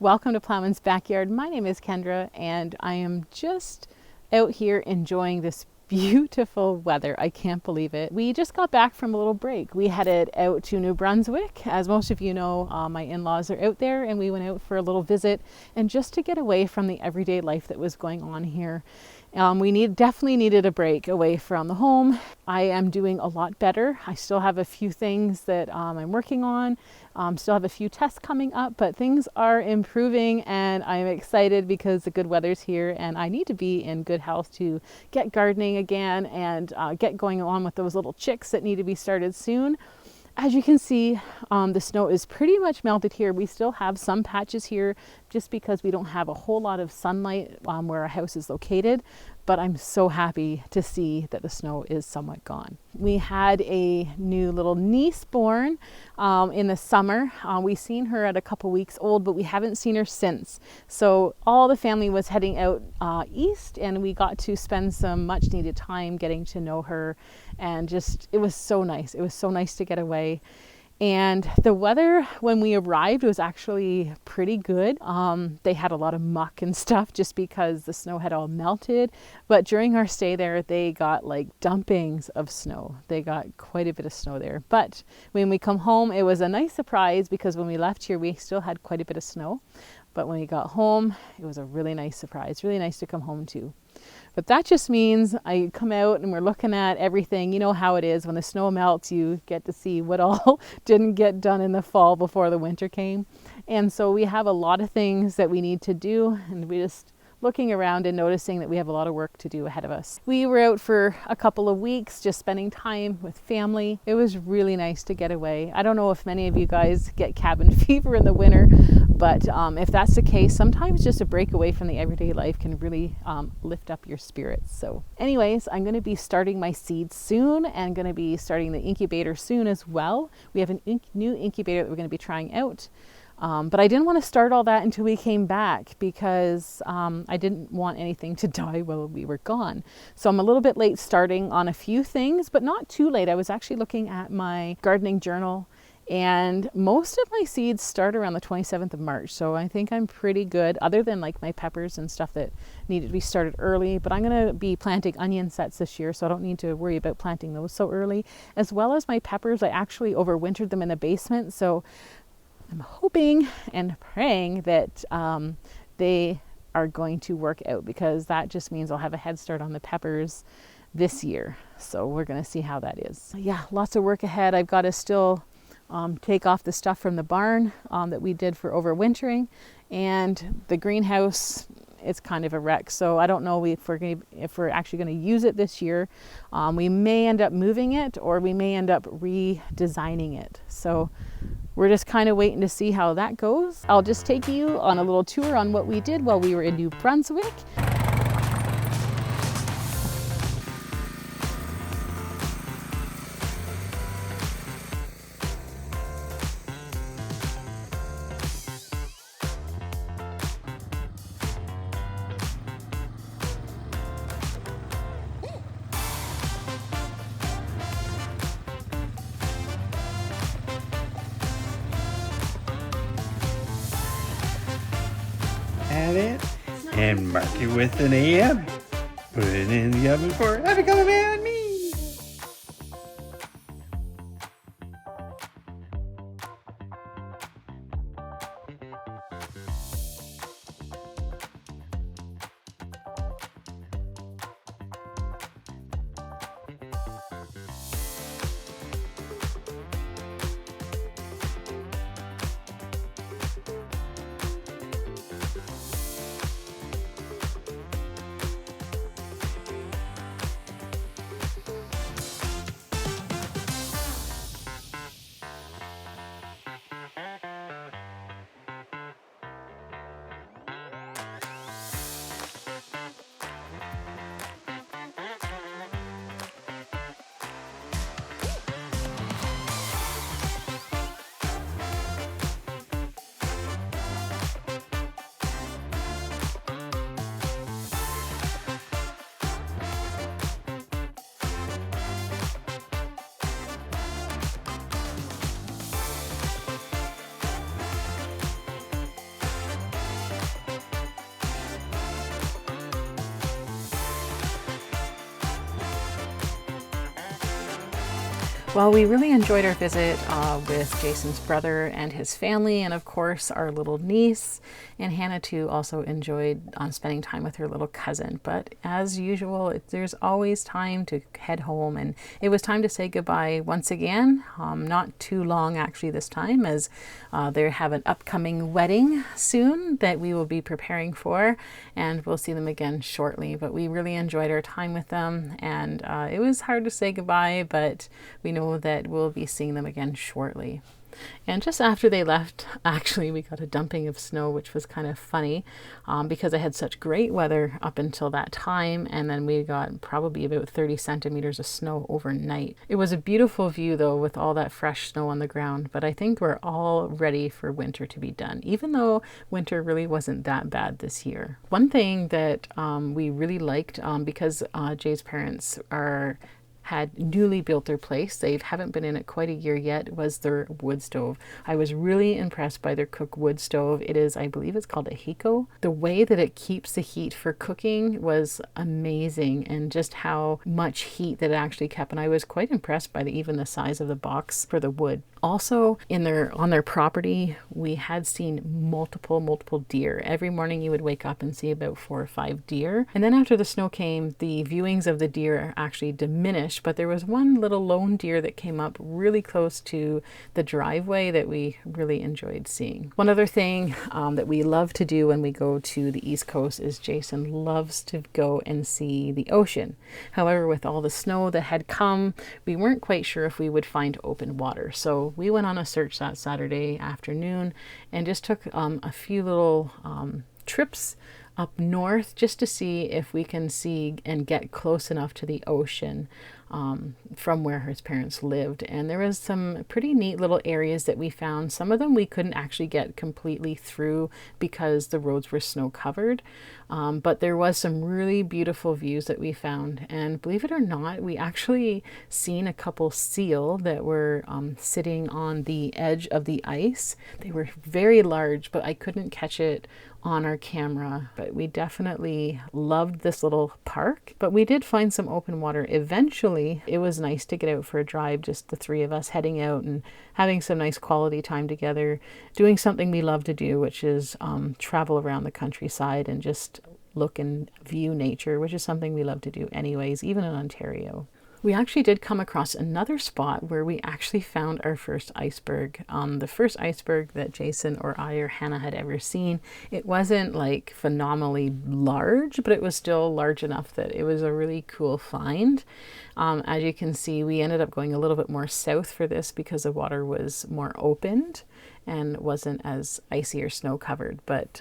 Welcome to Ploughman's Backyard. My name is Kendra and I am just out here enjoying this beautiful weather. I can't believe it. We just got back from a little break. We headed out to New Brunswick. As most of you know, my in-laws are out there and we went out for a little visit and just to get away from the everyday life that was going on here. We definitely needed a break away from the home. I am doing a lot better. I still have a few things that I'm working on. Still have a few tests coming up, but things are improving and I'm excited because the good weather's here and I need to be in good health to get gardening again and get going on with those little chicks that need to be started soon. As you can see, the snow is pretty much melted here. We still have some patches here just because we don't have a whole lot of sunlight where our house is located, but I'm so happy to see that the snow is somewhat gone. We had a new little niece born in the summer. We seen her at a couple weeks old, but we haven't seen her since. So all the family was heading out east and we got to spend some much needed time getting to know her, and just it was so nice. It was so nice to get away. And the weather when we arrived was actually pretty good. They had a lot of muck and stuff just because the snow had all melted. But during our stay there, they got like dumpings of snow. They got quite a bit of snow there. But when we come home, it was a nice surprise because when we left here, we still had quite a bit of snow. But when we got home, it was a really nice surprise, really nice to come home to. But that just means I come out and we're looking at everything. You know how it is when the snow melts, you get to see what all didn't get done in the fall before the winter came. And so we have a lot of things that we need to do, and we just looking around and noticing that we have a lot of work to do ahead of us. We were out for a couple of weeks just spending time with family. It was really nice to get away. I don't know if many of you guys get cabin fever in the winter, but if that's the case, sometimes just a break away from the everyday life can really lift up your spirits. So anyways, I'm going to be starting my seeds soon and going to be starting the incubator soon as well. We have a new incubator that we're going to be trying out. But I didn't want to start all that until we came back because I didn't want anything to die while we were gone. So I'm a little bit late starting on a few things, but not too late. I was actually looking at my gardening journal and most of my seeds start around the 27th of March. So I think I'm pretty good, other than like my peppers and stuff that needed to be started early. But I'm going to be planting onion sets this year, so I don't need to worry about planting those so early. As well as my peppers, I actually overwintered them in the basement. So I'm hoping and praying that they are going to work out, because that just means I'll have a head start on the peppers this year. So we're going to see how that is. Yeah, lots of work ahead. I've got to still take off the stuff from the barn that we did for overwintering, and the greenhouse, it's kind of a wreck. So I don't know if we're actually going to use it this year. We may end up moving it, or we may end up redesigning it. So we're just kind of waiting to see how that goes. I'll just take you on a little tour on what we did while we were in New Brunswick. Add it and mark it with an AM. Put it in the oven for have it come and me. Well, we really enjoyed our visit with Jason's brother and his family, and of course our little niece. And Hannah too also enjoyed spending time with her little cousin. But as usual, there's always time to head home, and it was time to say goodbye once again. Not too long actually this time, as they have an upcoming wedding soon that we will be preparing for, and we'll see them again shortly. But we really enjoyed our time with them, and it was hard to say goodbye, but we know that we'll be seeing them again shortly. And just after they left, actually, we got a dumping of snow, which was kind of funny because I had such great weather up until that time. And then we got probably about 30 centimeters of snow overnight. It was a beautiful view, though, with all that fresh snow on the ground. But I think we're all ready for winter to be done, even though winter really wasn't that bad this year. One thing that we really liked, because Jay's parents had newly built their place. They haven't been in it quite a year yet, was their wood stove. I was really impressed by their cook wood stove. It is, I believe it's called a Hiko. The way that it keeps the heat for cooking was amazing, and just how much heat that it actually kept. And I was quite impressed by even the size of the box for the wood. Also, on their property, we had seen multiple deer. Every morning you would wake up and see about 4 or 5 deer. And then after the snow came, the viewings of the deer actually diminished, but there was one little lone deer that came up really close to the driveway that we really enjoyed seeing. One other thing that we love to do when we go to the East Coast is Jason loves to go and see the ocean. However, with all the snow that had come, we weren't quite sure if we would find open water. So we went on a search that Saturday afternoon and just took a few little trips up north just to see if we can see and get close enough to the ocean from where his parents lived. And there was some pretty neat little areas that we found. Some of them we couldn't actually get completely through because the roads were snow covered. But there was some really beautiful views that we found. And believe it or not, we actually seen a couple seal that were sitting on the edge of the ice. They were very large, but I couldn't catch it on our camera. But we definitely loved this little park. But we did find some open water eventually. It was nice to get out for a drive, just the 3 of us heading out and having some nice quality time together, doing something we love to do, which is travel around the countryside and just look and view nature, which is something we love to do anyways, even in Ontario. We actually did come across another spot where we actually found our first iceberg. The first iceberg that Jason or I or Hannah had ever seen. It wasn't like phenomenally large, but it was still large enough that it was a really cool find. As you can see, we ended up going a little bit more south for this because the water was more opened and wasn't as icy or snow covered. But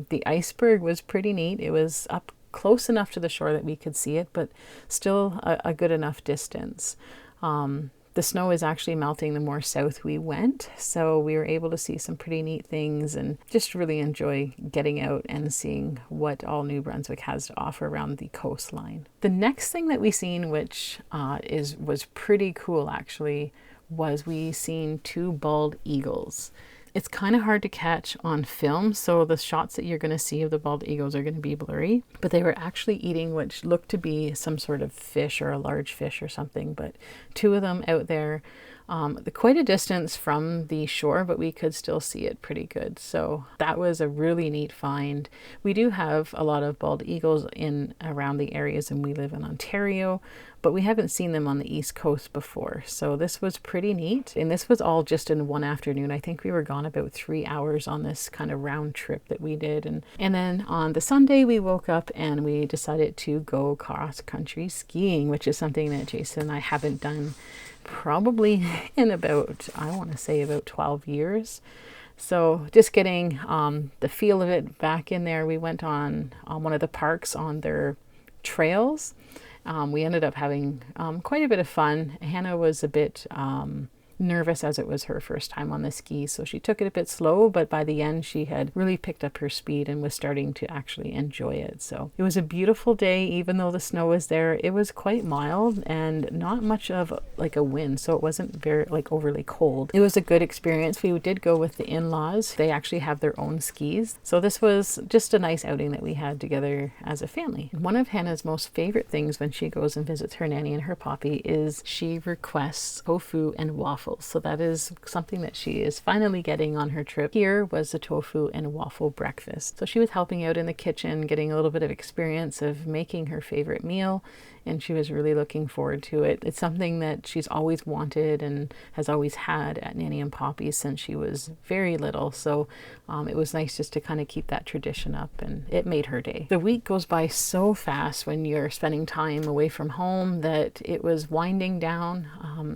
the iceberg was pretty neat. It was up close enough to the shore that we could see it, but still a good enough distance. The snow is actually melting the more south we went, so we were able to see some pretty neat things and just really enjoy getting out and seeing what all New Brunswick has to offer around the coastline. The next thing that we seen, which was pretty cool actually, was we seen 2 bald eagles. It's kind of hard to catch on film, so the shots that you're going to see of the bald eagles are going to be blurry, but they were actually eating what looked to be some sort of fish or a large fish or something. But 2 of them out there, quite a distance from the shore, but we could still see it pretty good. So that was a really neat find. We do have a lot of bald eagles in around the areas, and we live in Ontario, but we haven't seen them on the East Coast before. So this was pretty neat. And this was all just in one afternoon. I think we were gone about 3 hours on this kind of round trip that we did. And then on the Sunday, we woke up and we decided to go cross country skiing, which is something that Jason and I haven't done probably in about, I want to say about 12 years. So just getting the feel of it back in there. We went on one of the parks on their trails. We ended up having quite a bit of fun. Hannah was a bit nervous as it was her first time on the skis. So she took it a bit slow, but by the end she had really picked up her speed and was starting to actually enjoy it. So it was a beautiful day, even though the snow was there. It was quite mild and not much of like a wind, so it wasn't very like overly cold. It was a good experience. We did go with the in-laws. They actually have their own skis. So this was just a nice outing that we had together as a family. One of Hannah's most favorite things when she goes and visits her nanny and her poppy is she requests tofu and waffles. So that is something that she is finally getting on her trip. Here was the tofu and waffle breakfast. So she was helping out in the kitchen, getting a little bit of experience of making her favorite meal, and she was really looking forward to it. It's something that she's always wanted and has always had at Nanny and Poppy since she was very little. So it was nice just to kind of keep that tradition up, and it made her day. The week goes by so fast when you're spending time away from home that it was winding down,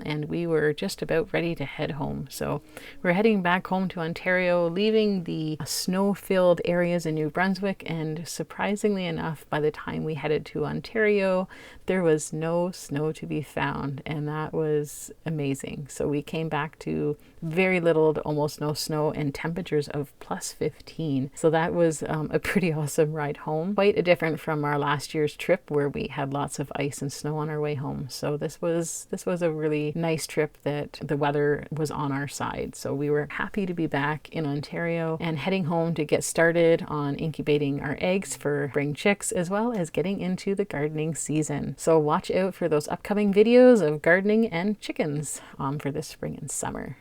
and we were just about ready to head home. So we're heading back home to Ontario, leaving the snow-filled areas in New Brunswick, and surprisingly enough, by the time we headed to Ontario, there was no snow to be found, and that was amazing. So we came back to very little to almost no snow and temperatures of plus 15. So that was a pretty awesome ride home. Quite a different from our last year's trip where we had lots of ice and snow on our way home. So this was a really nice trip that the weather was on our side. So we were happy to be back in Ontario and heading home to get started on incubating our eggs for spring chicks, as well as getting into the gardening season. So watch out for those upcoming videos of gardening and chickens for this spring and summer.